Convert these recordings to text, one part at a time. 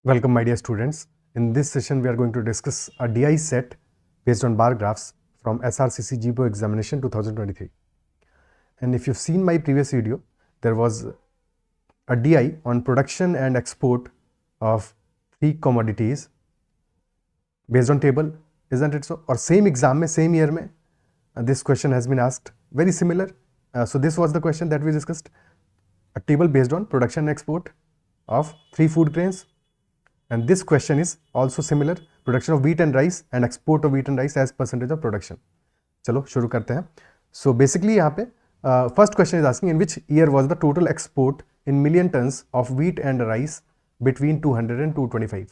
Welcome, my dear students. In this session, we are going to discuss a DI set based on bar graphs from SRCC GPO examination 2023. And if you've seen my previous video, there was a DI on production and export of 3 commodities based on table, isn't it so? Or same exam mein, same year mein, this question has been asked, very similar. So this was the question that we discussed, a table based on production and export of 3 food grains. And this question is also similar, production of wheat and rice and export of wheat and rice as percentage of production. चलो शुरू करते हैं. So basically यहाँ पे first question is asking in which year was the total export in million tons of wheat and rice between 200 and 225.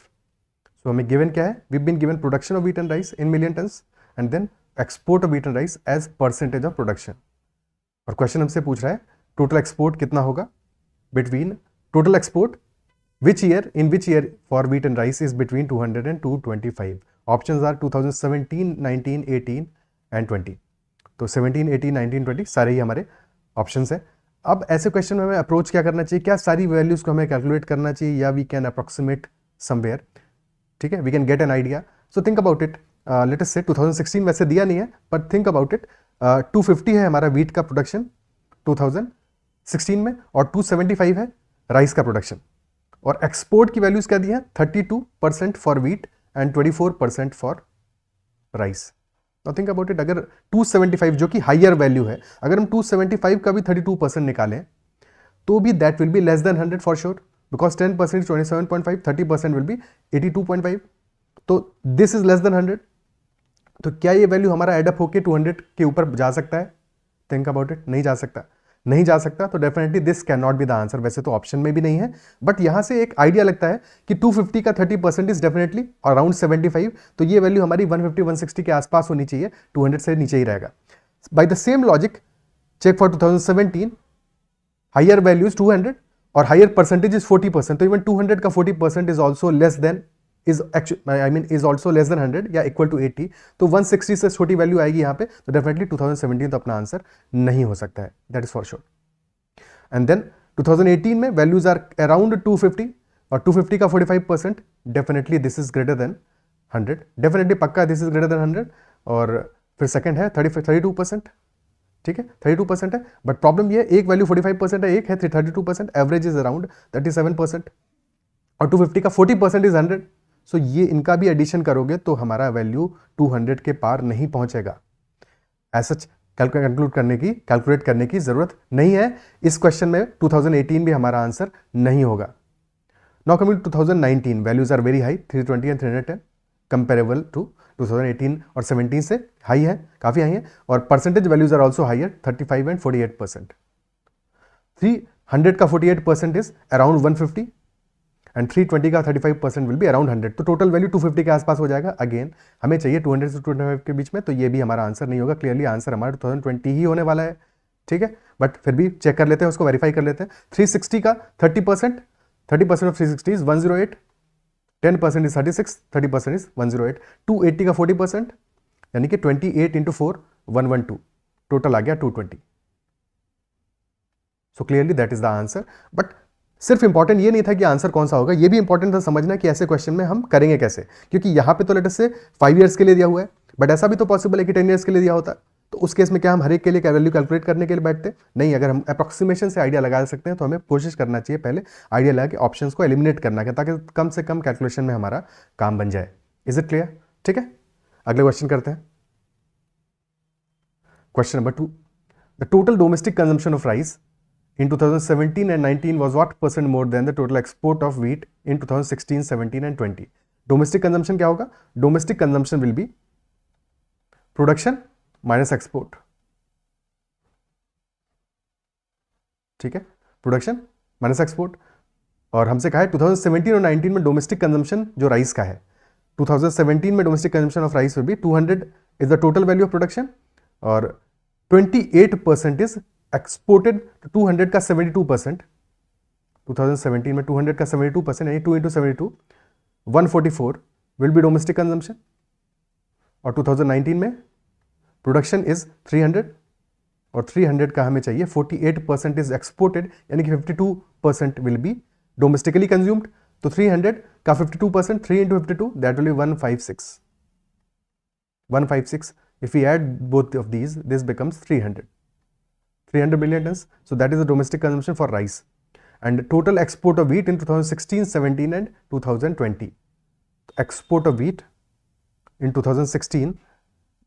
So हमें given क्या है? We've been given production of wheat and rice in million tons and then export of wheat and rice as percentage of production. और question हमसे पूछ रहा है total export कितना होगा between total export which year in which year for wheat and rice is between 200 and 225. Options are 2017, 19, 18 and 20. तो 17, 18, 19, 20 सारे ही हमारे ऑप्शंस हैं. अब ऐसे क्वेश्चन में हमें अप्रोच क्या करना चाहिए, क्या सारी वैल्यूज को हमें कैलकुलेट करना चाहिए या वी कैन अप्रोक्सीमेट समवेयर. ठीक है, we can get an idea. So think about it. Let us say 2016 वैसे दिया नहीं है बट थिंक अबाउट इट. 250 है हमारा वीट का प्रोडक्शन 2016 में और 275 है राइस का प्रोडक्शन. और एक्सपोर्ट की वैल्यूज क्या दी है, 32% for wheat and 24% for rice. Now think about it, अगर 275 जो कि हायर वैल्यू है, अगर हम 275 का भी 32% निकालें तो भी that will be less than 100 for sure, because 10% 27.5, 30% will be 82.5. तो दिस इज लेस देन 100. तो क्या ये वैल्यू हमारा एडअप होके 200 के ऊपर जा सकता है? थिंक अबाउट इट, नहीं जा सकता. नहीं जा सकता, तो definitely this can not be the answer. वैसे तो ऑप्शन में भी नहीं है बट यहां से एक आइडिया लगता है कि 250 का 30% इज डेफिनेटली अराउंड 75. तो ये वैल्यू हमारी 150 160 के आसपास होनी चाहिए, 200 से नीचे ही रहेगा. By the same logic check for 2017, higher value is 200 और हायर परसेंटेज इज 40%. तो इवन 200 का 40% is also less than is also less than 100 या equal to 80. तो 160 से छोटी वैल्यू आएगी यहाँ पे, तो डेफिनेटली 2017 तो अपना आंसर नहीं हो सकता है, that is for sure. And then 2018 में वैल्यूज आर अराउंड 250 और 250 का 45%, definitely this is greater than 100. Definitely पक्का दिस इज ग्रेटर देन 100. और फिर सेकंड है 32%. ठीक है, 32% है बट प्रॉब्लम ये एक वैल्यू 45% है, एक है 32%, एवरेज इज अराउंड 37% और 250 का 40% इज 100. सो ये इनका भी एडिशन करोगे तो हमारा वैल्यू 200 के पार नहीं पहुंचेगा. ऐसा कैलकुलेट करने की जरूरत नहीं है. इस क्वेश्चन में 2018 भी हमारा आंसर नहीं होगा. Now coming to 2019, values are very high, 320 and 310, comparable to 2018 और 17 से हाई है, काफी हाई है. और percentage values are also higher, 35 and 48%. 300 का 48% इज अराउंड 150 एंड 320 का 35% विल बी अराउंड 100. तो टोटल वैल्यू 250 के आसपास हो जाएगा. अगेन हमें चाहिए 200 से 225 के बीच में, तो ये भी हमारा आंसर नहीं होगा. क्लियरली आंसर हमारा 2020 ही होने वाला है. ठीक है, बट फिर भी चेक कर लेते हैं, उसको वेरीफाई कर लेते हैं. 360 का 30% ऑफ 360 इज 108, 10% इज 36, 30% इज 108. 280 का 40% यानी कि 28 इंटू 4 112, टोटल आ गया 220. So clearly that is the answer. But सिर्फ इंपॉर्टेंट ये नहीं था कि आंसर कौन सा होगा, ये भी इंपॉर्टेंट था समझना कि ऐसे क्वेश्चन में हम करेंगे कैसे. क्योंकि यहाँ पे तो लेट अस से 5 ईयर्स के लिए दिया हुआ है, बट ऐसा भी तो पॉसिबल है कि 10 ईयर्स के लिए दिया होता. तो उस केस में क्या हम हर एक के लिए वैल्यू कैलकुलेट करने के लिए बैठते नहीं. अगर हम अप्रोक्सीमेशन से आइडिया लगा सकते हैं तो हमें कोशिश करना चाहिए पहले आइडिया लगा के ऑप्शंस को एलिमिनेट करना है, ताकि कम से कम कैलकुलेशन में हमारा काम बन जाए. Is it clear? ठीक है, अगले क्वेश्चन करते हैं. Question number 2, the total domestic consumption of rice in 2017 and 19 was what % more than the total export of wheat in 2016, 17 and 20? Domestic consumption क्या होगा? Domestic consumption will be production minus export. ठीक है, production minus export. और हमसे कहा है 2017 और 19 में डोमेस्टिक कंजम्पशन जो राइस का है, 2017 में domestic consumption of rice will be 200 is the total value of production और 28% इज एक्सपोर्टेड. 200 का 72%, 2017 में 200 का 72% यानी 2 into 72 144 will be domestic consumption. और 2019 में प्रोडक्शन इज 300 और 300 का हमें चाहिए 48% इज एक्सपोर्टेड यानी कि 52% विल बी डोमेस्टिकली कंज्यूम्ड. तो 300 का 52%, 3 into 52, that will be 156. 156. If we add both of these, this becomes 300 million tons. So that is the domestic consumption for rice. And total export of wheat in 2016, 17 and 2020. Export of wheat in 2016,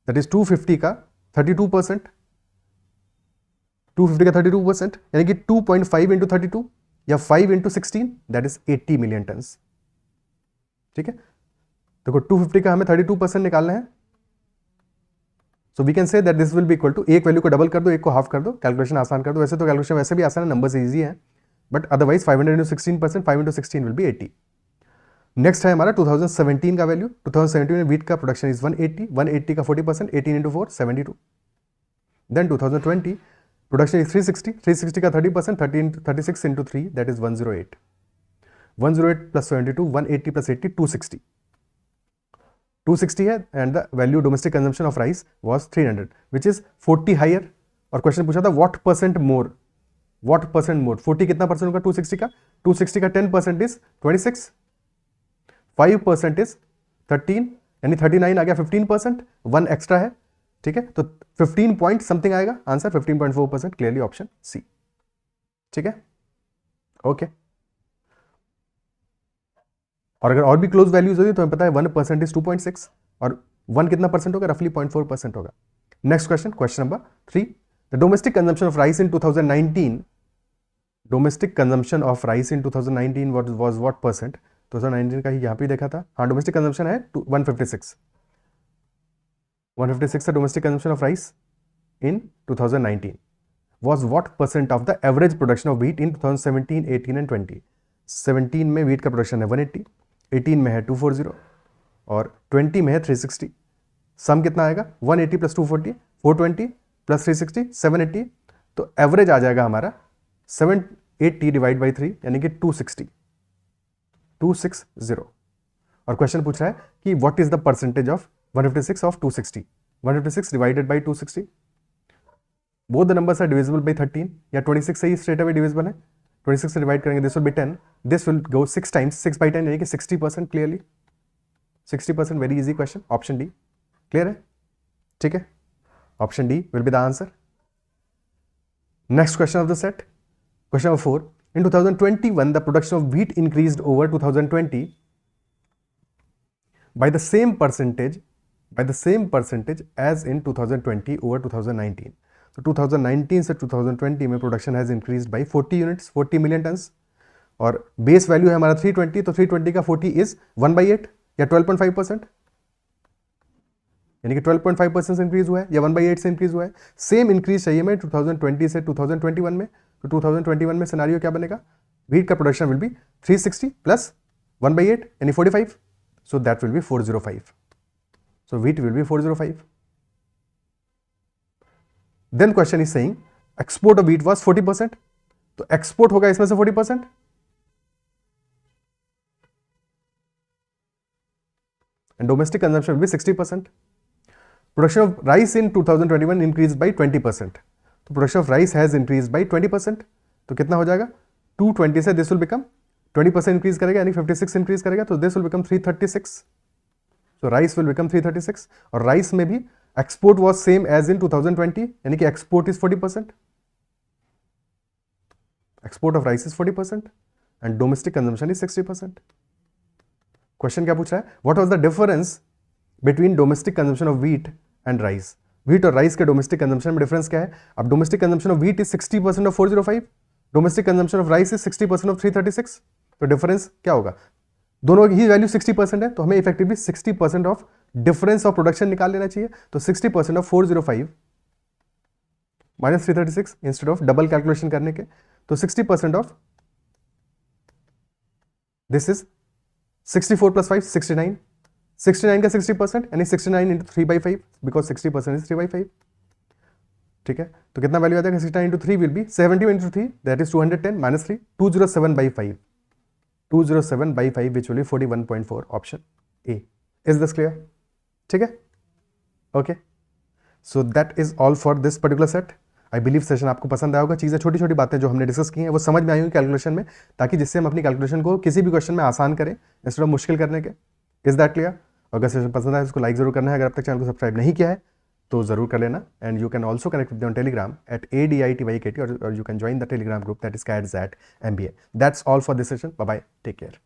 that is 250 का 32%, 250 का 32%, यानी कि 2.5 into 32 या 5 into 16, that is 80 million tons. ठीक है, देखो 250 का हमें 32% निकालना है. So we can say that this will be equal to, एक वैल्यू को डबल कर दो, एक को हाफ कर दो, कैलकुलेशन आसान कर दो. वैसे तो कैलकुलेशन वैसे भी आसान है, नंबर्स इजी है, but otherwise 500 into 16%, 5 into 16 will be 80. Next है हमारा 2017 का वैल्यू. 2017 में व्हीट का प्रोडक्शन इज 180, 180 का 40%, 18 into 4, 72. देन 2020 प्रोडक्शन इज 360, 360 का 30%, 36 into 3, that is 108. 108 plus 72, 180 plus 80, 260. 260 है, and the value domestic consumption of rice was 300, which is 40 higher. और question पूछा था what percent more, what percent more. 40 कितना percent होगा 260 का? 260 का 10% इज 26, 5% इज 13, यानी 39 आ गया, 15%, 1 एक्स्ट्रा है. ठीक है, तो 15 पॉइंट समथिंग आएगा आंसर, 15.4%, क्लियरली ऑप्शन सी. ठीक है, ओके. और अगर और भी क्लोज वैल्यूज होगी तो हमें पता है 1% इज 2.6 और 1 कितना परसेंट होगा, रफली 0.4% होगा. Next question, question number 3. The domestic consumption of rice in 2019, domestic consumption of rice in 2019 was what percent? 2019 का ही यहाँ पे देखा था. हाँ, डोमेस्टिक कंजम्पशन है 156 है domestic consumption of rice in 2019. Was what percent of the average production of wheat in 2017, 18 and 20? 17 में wheat का प्रोडक्शन है 180, 18 में है 240 और 20 में है 360. सम कितना आएगा? 180 प्लस 240, 420 प्लस 360, 780. तो एवरेज आ जाएगा हमारा 780 डिवाइड बाई 3, यानी कि 260. और क्वेश्चन पूछ रहा है कि what is the percentage of 156 of 260? 156 divided by 260. Both the numbers are divisible by 13, या 26 से ही स्ट्रेट अवे डिविजिबल है. 26 से डिवाइड करेंगे, this will B 10, this will go 6 times, 6 by 10 यानी कि 60%. Clearly 60%, very easy question. Option D clear है. ठीक है, option D will be the answer. Next question of the set, question number 4. In 2021 the production of wheat increased over 2020 by the same percentage as in 2020 over 2019. तो 2019 से 2020 में production has increased by 40 units, 40 million turns. और base value है हमारा 320, तो 320 का 40 is 1/8 या 12.5%, यानी कि 12.5% इंक्रीज हुआ है या 1/8 से इंक्रीज हुआ है. सेम इंक्रीज चाहिए मैं 2020 से 2021 में. तो 2021 में सिनारियो क्या बनेगा? व्हीट का प्रोडक्शन विल बी 360 प्लस 1/8 यानी 45, so that will be 405. So wheat will be 405. Then question is saying export of wheat was 40%. तो export होगा इसमें से 40%. And domestic consumption will be 60%. Production of rice in 2021 increased by 20%. तो production of rice has increased by 20%. तो कितना हो जाएगा? 220 से this will become 20% इंक्रीज करेगा, यानी 56 इंक्रीज करेगा, तो this will become 336. So rice will become 336. और राइस में भी export was same as in 2020, यानी कि export is 40%. Export of rice is 40% and domestic consumption is 60%. Question क्या पूछ रहा है? What was the difference between domestic consumption of wheat and rice? Wheat और राइस के डोमेस्टिक कंजम्पशन में difference क्या है? अब domestic consumption of wheat is 60% of 405, domestic consumption of rice is 60% of 336. तो डिफरेंस क्या होगा? दोनों ही वैल्यू 60% है, तो हमें effectively 60% of difference of production निकाल लेना चाहिए. तो 60% of 405 minus 336 instead of double calculation करने के, तो 60% ऑफ दिस इज 64 प्लस 5 69. 69 का 60% यानी 69 इंटू 3/5, बिकॉज 60% इज 3/5. ठीक है, तो कितना वैल्यू आ जाएगा? 69 into 3 will be 70 into 3, that is 210 minus 3, 207/5. 207/5 which will be 41.4. Option A. Is this clear? ठीक है, okay. So that is all for this particular set. I believe session आपको पसंद आया होगा। चीज़ें छोटी छोटी बातें जो हमने डिस्कस की हैं वो समझ में आई होंगी कैलकुलेशन में, ताकि जिससे हम अपनी कैलकुलेशन को किसी भी क्वेश्चन में आसान करें इंस्टेड ऑफ मुश्किल करने के। Is that clear? अगर सेशन पसंद आए उसको लाइक जरूर करना है। अगर अब तक चैनल को सब्सक्राइब नहीं किया है तो जरूर कर लेना। And you can also connect with on Telegram at ADITYKT, और you can join the Telegram group that is CAT-XAT MBA. That's all for this session. Bye bye. Take care.